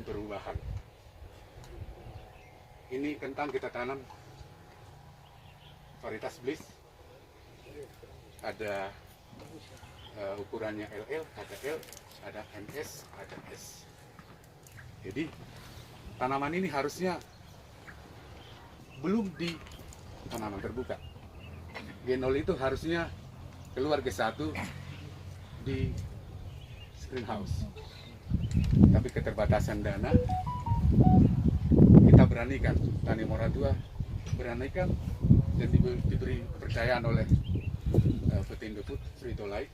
perubahan. Ini kentang kita tanam varietas Bliss, ada ukurannya LL, ada L, ada MS, ada S. Jadi tanaman ini harusnya belum di tanaman terbuka. Genol itu harusnya keluar ke satu di greenhouse. Tapi keterbatasan dana, kita beranikan, Tani Moratua beranikan dan diberi kepercayaan oleh Petindo Food, Frito Light,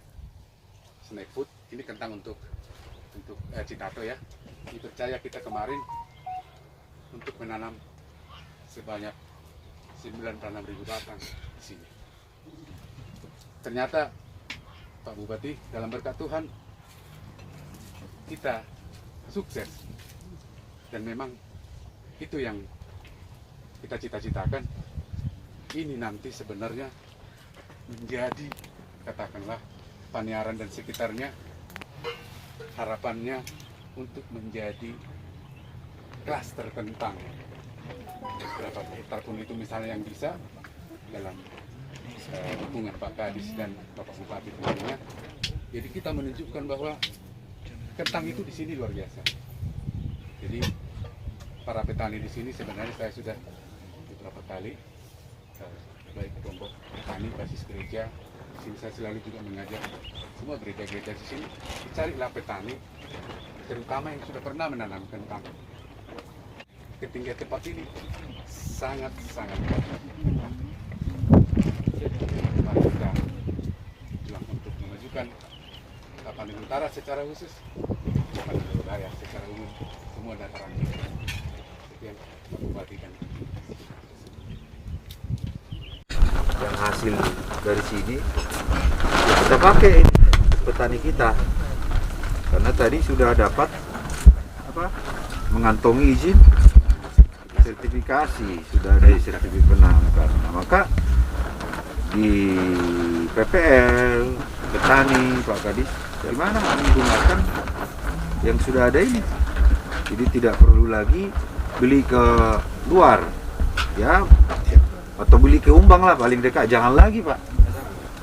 Snack Food. Ini kentang untuk Citato ya. Dipercaya kita kemarin untuk menanam sebanyak 96.000 batang di sini. Ternyata Pak Bupati, dalam berkat Tuhan kita sukses, dan memang itu yang kita cita-citakan. Ini nanti sebenarnya menjadi, katakanlah, Paniaran dan sekitarnya, harapannya untuk menjadi klaster kentang. Berapa hektar pun itu misalnya yang bisa dalam hubungan Pak Kadis dan Bapak Bupati tentunya. Jadi kita menunjukkan bahwa kentang itu di sini luar biasa. Jadi para petani di sini sebenarnya saya sudah beberapa kali baik kelompok petani basis gereja di sini, saya selalu juga mengajak semua gereja-gereja di sini, carilah petani terutama yang sudah pernah menanam kentang. Ketinggian tempat ini sangat-sangat baik. Mari kita bilang untuk memajukan Tapanuli Utara secara khusus, Tapanuli Utara secara umum, semua dataran ini. Sekian Pak Bupati dan yang hasil dari sini ya kita pakai ini petani kita, karena tadi sudah dapat mengantongi izin sertifikasi, sudah ada sertifikat penangkar. Nah, maka di PPL, petani, Pak Kadis, dari mana menggunakan yang sudah ada ini. Jadi tidak perlu lagi beli ke luar, ya, atau beli ke Umbang lah paling dekat. Jangan lagi Pak,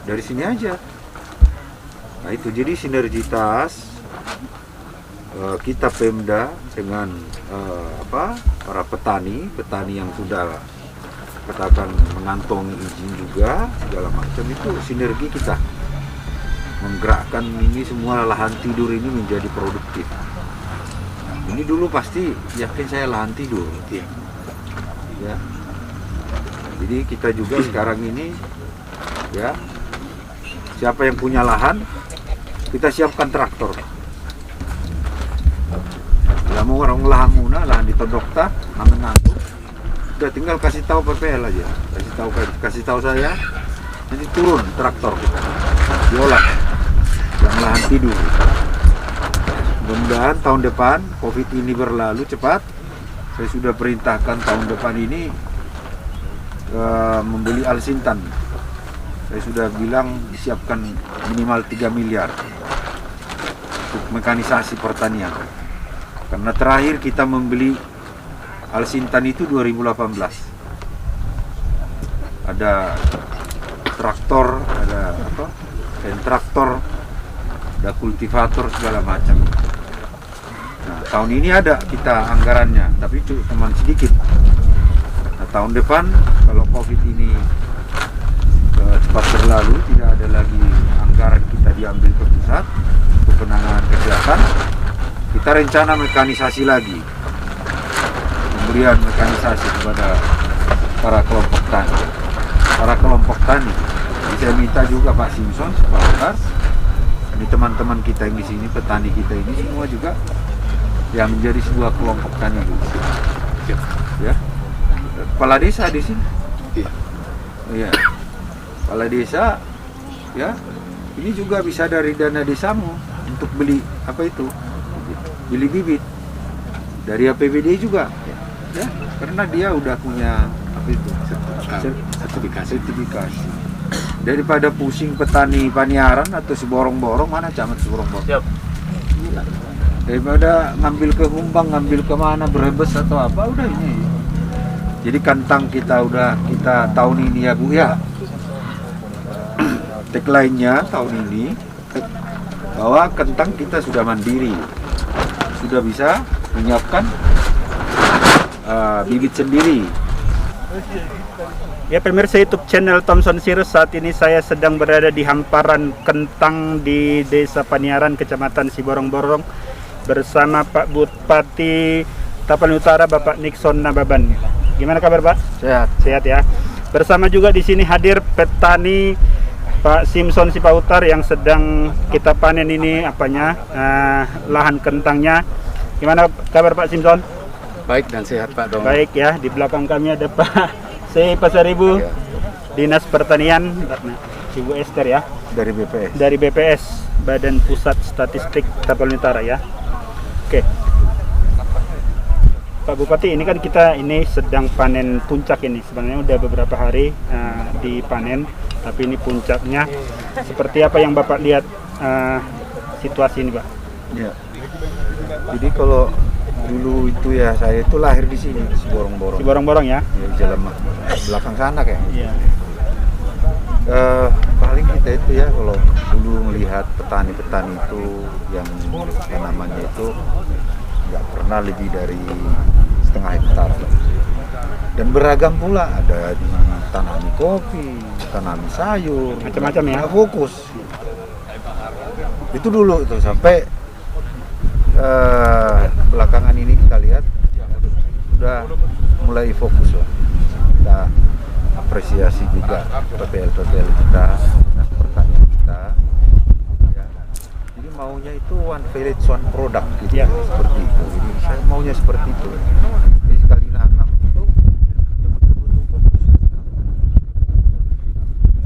dari sini aja. Nah itu jadi sinergitas kita Pemda dengan para petani yang sudah katakan mengantongi izin juga segala macam, itu sinergi kita menggerakkan ini semua lahan tidur ini menjadi produktif. Ini dulu pasti yakin saya lahan tidur, ya. Jadi kita juga sekarang ini, ya, siapa yang punya lahan kita siapkan traktor. Ya mau orang lahan muna, lahan di Tondokta, ngangkut, udah tinggal kasih tahu PPL aja, kasih tahu saya, nanti turun traktor kita, diolah yang lahan tidur. Mudah-mudahan tahun depan COVID ini berlalu cepat. Saya sudah perintahkan tahun depan ini membeli Alsintan. Saya sudah bilang disiapkan minimal 3 miliar untuk mekanisasi pertanian. Karena terakhir kita membeli Alsintan itu 2018. Ada traktor, ada traktor, ada kultivator segala macam. Nah, tahun ini ada kita anggarannya, tapi cuma sedikit. Nah, tahun depan kalau COVID ini cepat berlalu, tidak ada lagi anggaran kita diambil ke pusat untuk penanganan kesehatan, kita rencana mekanisasi lagi, pemberian mekanisasi kepada para kelompok tani. Jadi saya minta juga Pak Simpson, Pak Lukas, ini teman-teman kita yang di sini, petani kita ini semua juga yang menjadi sebuah kelompok tani juga. Ya, kepala desa di sini. Iya. Kepala desa, ya, ini juga bisa dari dana desamu untuk beli beli bibit dari APBD juga, ya, karena dia udah punya sertifikasi. Daripada pusing petani Paniaran atau seborong-borong, mana camat seborong-borong. Daripada ngambil ke Humbang, ngambil kemana, Brebes atau apa, udah ini. Jadi kentang kita tahun ini ya Bu ya. Tagline-nya tahun ini bahwa kentang kita sudah mandiri, sudah bisa menyiapkan bibit sendiri. Ya pemirsa YouTube channel Thompson Sirus, saat ini saya sedang berada di hamparan kentang di Desa Paniaran, Kecamatan Siborong-Borong bersama Pak Bupati Tapanuli Utara, Bapak Nixon Nababan. Gimana kabar Pak? Sehat. Sehat ya. Bersama juga di sini hadir petani Pak Simpson Sipautar yang sedang kita panen ini lahan kentangnya. Gimana kabar Pak Simpson? Baik dan sehat Pak Dong. Baik ya, di belakang kami ada Pak Pasaribu, Ya. Dinas Pertanian, Ibu Esther ya, Dari BPS. dari BPS, Badan Pusat Statistik Tapanuli Utara ya. Oke. Pak Bupati, ini kan kita ini sedang panen puncak ini. Sebenarnya udah beberapa hari dipanen, tapi ini puncaknya. Seperti apa yang Bapak lihat situasi ini, Pak? Ya. Jadi kalau dulu itu ya saya itu lahir di sini, di Siborong-Borong. Siborong-Borong ya? Ya, jalan belakang sana kayak. Iya. Paling kita itu ya kalau dulu melihat petani-petani itu yang tanamannya itu nggak pernah lebih dari setengah hektar. Dan beragam pula, ada ditanami kopi, tanami sayur, Macam-macam ya? nggak fokus. Itu dulu itu sampai belakangan ini kita lihat sudah mulai fokus lah. Kita apresiasi juga PPL kita, dinas pertanian kita. Ya. Jadi maunya itu one village one product gitu, Ya. seperti itu. Jadi saya maunya seperti itu. Jadi sekali nanam itu ya betul-betul fokus.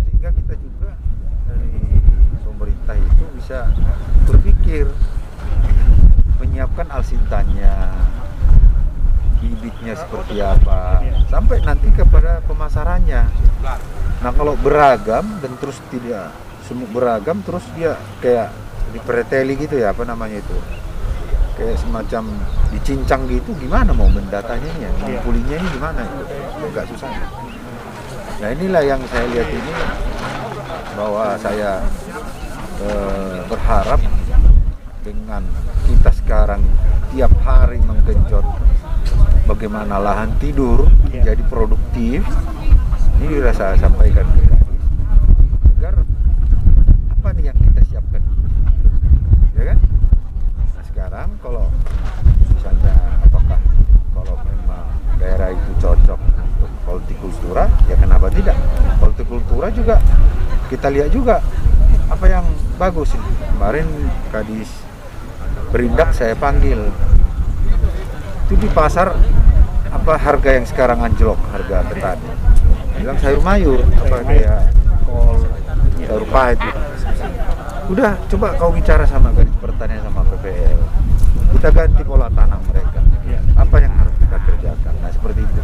Sehingga kita juga dari pemerintah itu bisa berpikir menyiapkan alsintannya, bibitnya seperti apa, sampai nanti kepada pemasarannya. Nah kalau beragam dan terus tidak semua beragam, terus dia kayak dipreteli gitu ya, apa namanya itu, kayak semacam dicincang gitu, gimana mau mendatanya ini ya, ngumpulinnya ini gimana itu, agak susah. Nah inilah yang saya lihat ini, bahwa saya berharap dengan kita sekarang tiap hari menggenjot bagaimana lahan tidur jadi produktif, ini sudah saya sampaikan ke Kadis, agar apa nih yang kita siapkan, ya kan? Nah sekarang kalau misalnya apakah kalau memang daerah itu cocok untuk hortikultura, ya kenapa tidak? Hortikultura juga kita lihat juga apa yang bagus ini. Kemarin Kadis Perindak saya panggil, itu di pasar apa harga yang sekarang anjlok, harga petani, bilang sayur mayur apa kayak kol, sayur pahit gitu. Udah coba kau bicara sama Kadis Pertanian sama PPL, kita ganti pola tanam mereka, apa yang harus kita kerjakan. Nah seperti itu.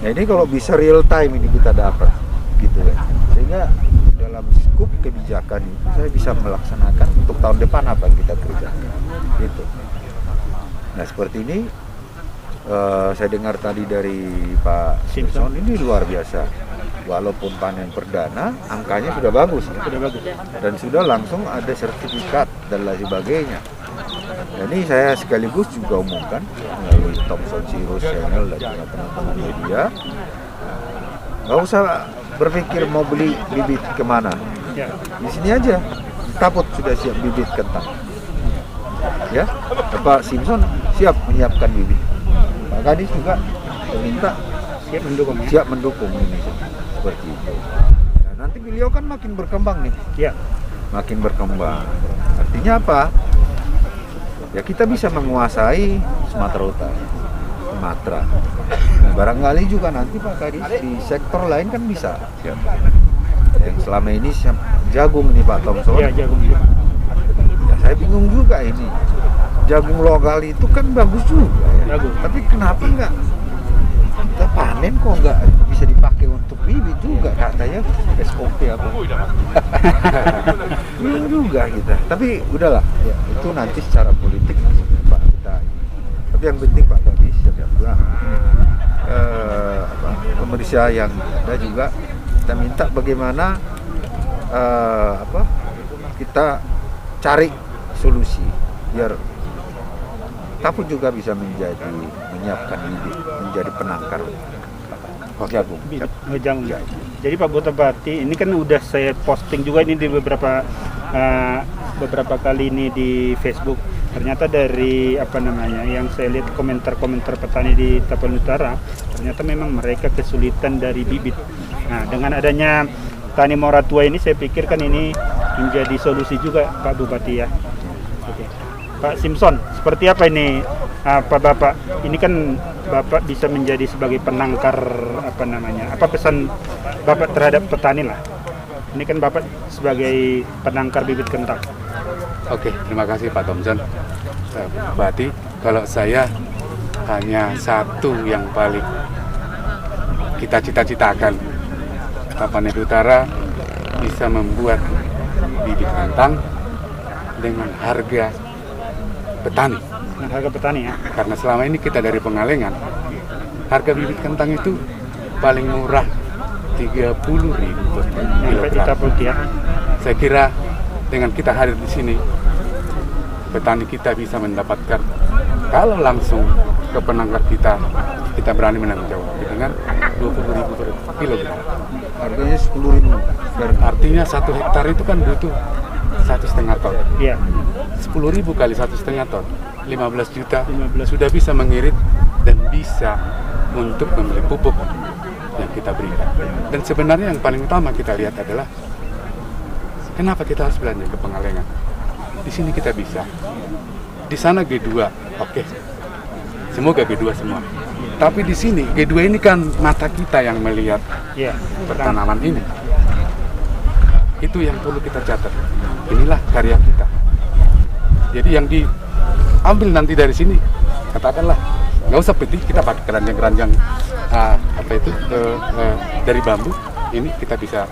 Nah ini kalau bisa real time ini kita dapat gitu ya, sehingga dalam skup kebijakan itu saya bisa melaksanakan untuk tahun depan apa yang kita kerjakan gitu. Nah seperti ini saya dengar tadi dari Pak Simpson, ini luar biasa, walaupun panen perdana angkanya sudah bagus ya? Sudah bagus Dan sudah langsung ada sertifikat dan lain sebagainya. Nah, ini saya sekaligus juga umumkan melalui Thompson Sirus channel dan juga teman-teman media, nggak usah berpikir mau beli bibit kemana, ya. di sini aja Taput sudah siap bibit kentang ya. Pak Simpson siap menyiapkan bibit, Pak Kadis juga meminta Siap mendukung ya. siap mendukung ini seperti itu. Nah, nanti beliau kan makin berkembang nih, Ya. makin berkembang, artinya apa ya, kita bisa menguasai Sumatera Utara, Sumatera. Nah, barangkali juga nanti Pak Kadis di sektor lain kan bisa. Yang selama ini jagung nih Pak Thompson. Ya, jagung. Ya, saya bingung juga ini. Jagung lokal itu kan bagus juga ya. Bagus. Tapi kenapa enggak kita panen kok nggak bisa dipakai untuk bibit juga katanya SOP apa. Belum juga kita. Tapi udahlah, ya, itu nanti secara politik Pak kita. Tapi yang penting Pak Gadis juga pemerintah yang ada juga kita minta bagaimana kita cari solusi biar Taput juga bisa menyiapkan bibit menjadi penangkar jagung. Jagung. Jadi Pak Bupati, ini kan udah saya posting juga ini di beberapa kali ini di Facebook. Ternyata dari yang saya lihat komentar-komentar petani di Tapan Utara, ternyata memang mereka kesulitan dari bibit. Nah, dengan adanya Tani Moratua ini, saya pikir kan ini menjadi solusi juga Pak Bupati ya. Oke. Pak Simpson, seperti apa ini Pak Bapak? Ini kan Bapak bisa menjadi sebagai penangkar apa pesan Bapak terhadap petani lah. Ini kan Bapak sebagai penangkar bibit kentang. Oke, terima kasih Pak Thompson. Bupati, kalau saya hanya satu yang paling kita cita-citakan, Tapan Utara bisa membuat bibit kentang dengan harga petani. Dengan harga petani ya. Karena selama ini kita dari Pengalengan, harga bibit kentang itu paling murah 30.000 per kilogram. Ya. Saya kira dengan kita hadir di sini, petani kita bisa mendapatkan, kalau langsung ke penangkar kita berani menanggung jawab dengan 20.000 per kilogram. Harganya 10.000. Artinya 1 hektar itu kan butuh 1,5 ton. Iya. 10.000 kali 1,5 ton, 15 juta sudah bisa mengirit dan bisa untuk membeli pupuk yang kita berikan. Dan sebenarnya yang paling utama kita lihat adalah kenapa kita harus belanja ke Pengalengan. Di sini kita bisa. Di sana G2, oke. Semoga G2 semua. Tapi di sini G2 ini kan mata kita yang melihat pertanaman ini. Itu yang perlu kita catat. Inilah karya kita. Jadi yang diambil nanti dari sini, katakanlah nggak usah petik, kita pakai keranjang-keranjang dari bambu. Ini kita bisa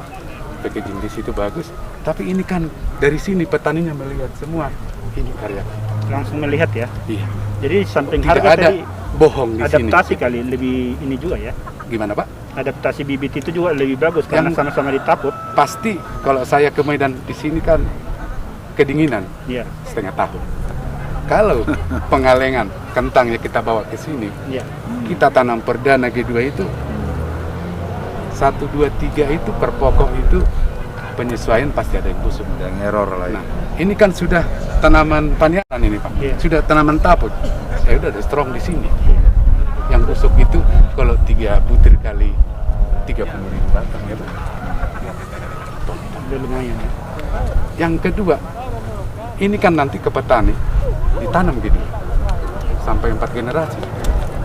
packaging di situ bagus. Tapi ini kan dari sini petaninya melihat semua ini karya kita. Langsung melihat ya. Iya. Jadi samping Tidak harga ada tadi bohong di sini. adaptasi kali lebih ini juga ya. Gimana Pak? Adaptasi bibit itu juga lebih bagus karena sama-sama ditaput. Pasti kalau saya ke Medan di sini kan kedinginan Iya. setengah tahun. Kalau Pengalengan kentangnya kita bawa ke sini, Iya. kita tanam perdana G2 itu 1, 2, 3 itu per pokok itu penyesuaian pasti ada yang busuk. Yang error lah. Nah, ini kan sudah tanaman paniaran ini Pak, sudah tanaman taput. Saya udah ada strong di sini. Yang busuk itu kalau 3 butir kali 30.000 batang ya Pak. Udah lumayan ya. Yang kedua, ini kan nanti ke petani ditanam gitu sampai 4 generasi.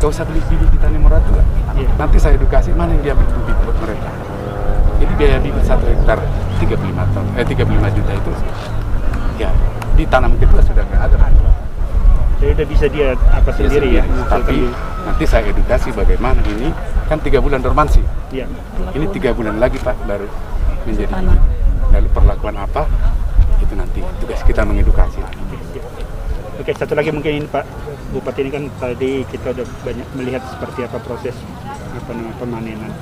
Gak usah beli bibit di Tani Moratua. Nanti saya edukasi mana yang diambil bibit buat mereka. Jadi biaya bibit 1 hektar 35 juta itu ya ditanam gitu sudah nggak ada. Jadi udah bisa dia sendiri ya. Tapi nanti saya edukasi bagaimana ini kan 3 bulan dormansi. Iya. Ini 3 bulan lagi Pak baru menjadi bibit. Lalu perlakuan apa itu nanti tugas kita mengedukasi. Oke, satu lagi mungkin ini Pak Bupati, ini kan tadi kita udah banyak melihat seperti apa proses pemanenan.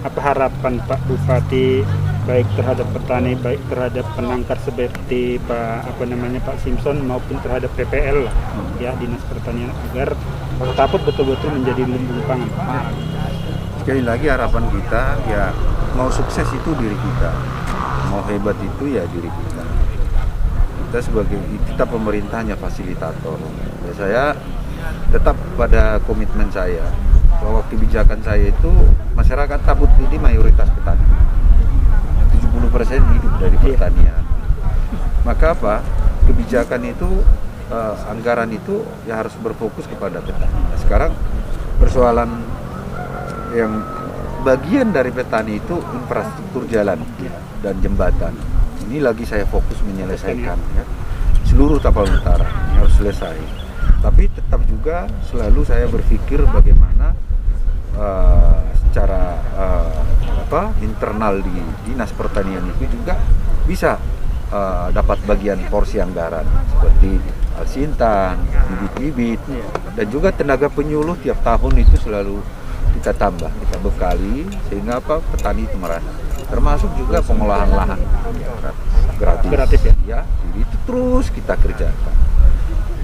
Apa harapan Pak Bupati baik terhadap petani, baik terhadap penangkar seperti Pak Simpson maupun terhadap PPL lah, ya Dinas Pertanian agar Taput betul-betul menjadi lumbung pangan. Sekali lagi harapan kita ya mau sukses itu diri kita, mau hebat itu ya diri kita. Kita pemerintahnya fasilitator. Ya, saya tetap pada komitmen saya bahwa kebijakan saya itu masyarakat Taput ini mayoritas petani. 70% hidup dari pertanian. Maka kebijakan itu anggaran itu ya harus berfokus kepada petani. Nah, sekarang persoalan yang bagian dari petani itu infrastruktur jalan dan jembatan. Ini lagi saya fokus menyelesaikan ya. Seluruh Tapan Utara ini harus selesai. Tapi tetap juga selalu saya berpikir bagaimana secara internal di Dinas Pertanian itu juga bisa dapat bagian porsi anggaran seperti alsintan, bibit-bibit, dan juga tenaga penyuluh tiap tahun itu selalu kita tambah, kita bekali sehingga petani itu merasa, termasuk juga pengolahan lahan gratis ya. Jadi itu terus kita kerjakan.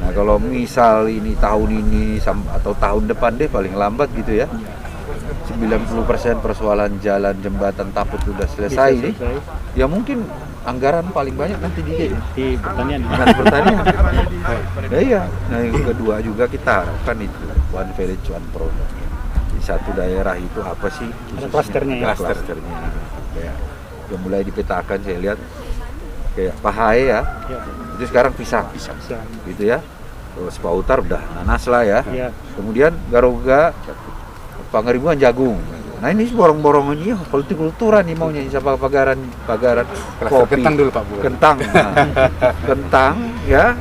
Nah kalau misal ini tahun ini atau tahun depan deh paling lambat gitu ya, 90% persoalan jalan jembatan Taput sudah selesai nih, ya mungkin anggaran paling banyak nanti di pertanian. Dinas Pertanian. Nah, iya. Nah yang kedua juga kita harapkan itu one village one product. Di satu daerah itu apa sih? Ada klasternya ya. Klasternya. Kayak yang mulai dipetakan saya lihat kayak Pahae ya. Itu sekarang pisang. Gitu ya. Terus Pautar udah nanas lah ya. Kemudian Garuga Pangaribuan jagung. Nah ini borong-borongan ini hortikultura nih maunya siapa pagaran kopi. Kentang dulu Pak Bu. Kentang. Nah, kentang ya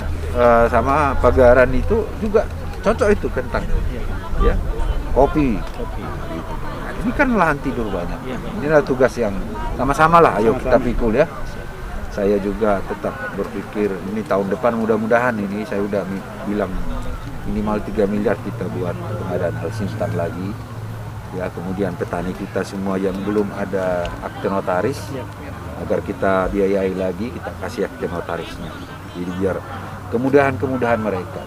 sama pagaran itu juga cocok itu kentang. Ya. Kopi. Gitu. Nah, ini kan lahan tidur banyak. Ini adalah tugas yang sama-sama lah ayo kita pikul ya. Saya juga tetap berpikir ini tahun depan mudah-mudahan ini saya udah bilang minimal 3 miliar kita buat pengadaan alsintan lagi. Ya, kemudian petani kita semua yang belum ada akte notaris agar kita biayai lagi, kita kasih akte notarisnya. Jadi biar kemudahan mereka.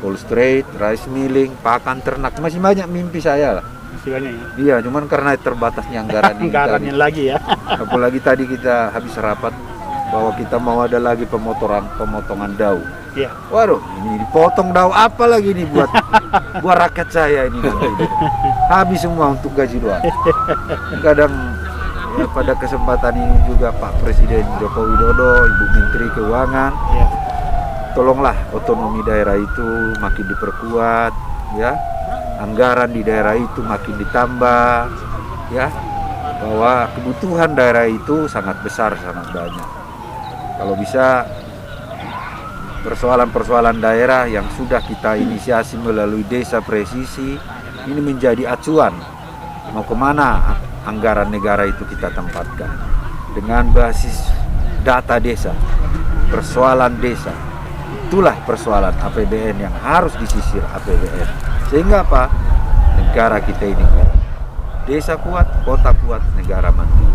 Cold straight, rice milling, pakan ternak, masih banyak mimpi saya lah. Masih banyak ya. Iya, cuman karena terbatasnya anggaran ini. Anggarannya lagi ya. Apalagi tadi kita habis rapat bahwa kita mau ada lagi pemotongan daun. Iya. Waduh, ini dipotong daun apa lagi nih buat rakyat saya ini nanti. Habis semua untuk gaji doang. Kadang ya, pada kesempatan ini juga Pak Presiden Joko Widodo, Ibu Menteri Keuangan, tolonglah otonomi daerah itu makin diperkuat, ya. Anggaran di daerah itu makin ditambah, ya. Bahwa kebutuhan daerah itu sangat besar, sangat banyak. Kalau bisa persoalan-persoalan daerah yang sudah kita inisiasi melalui desa presisi ini menjadi acuan mau kemana anggaran negara itu kita tempatkan dengan basis data desa, persoalan desa. Itulah persoalan APBN yang harus disisir APBN sehingga apa? Negara kita ini kuat, desa kuat, kota kuat, negara mandiri.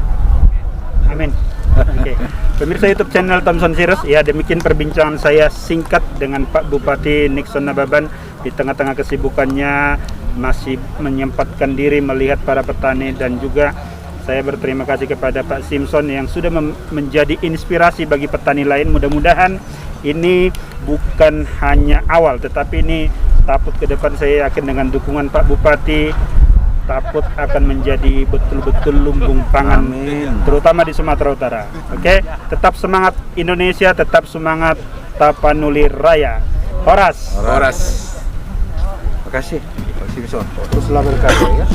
Amin. Oke. Pemirsa YouTube channel Thompson Sirus, ya demikian perbincangan saya singkat dengan Pak Bupati Nixon Nababan di tengah-tengah kesibukannya masih menyempatkan diri melihat para petani, dan juga saya berterima kasih kepada Pak Simpson yang sudah menjadi inspirasi bagi petani lain. Mudah-mudahan ini bukan hanya awal, tetapi ini Taput ke depan saya yakin dengan dukungan Pak Bupati Taput akan menjadi betul-betul lumbung pangan. Amin. Terutama di Sumatera Utara. Oke, tetap semangat Indonesia, tetap semangat Tapanuli Raya. Horas. Terima kasih Pak Simpson. Teruslah berkarya ya.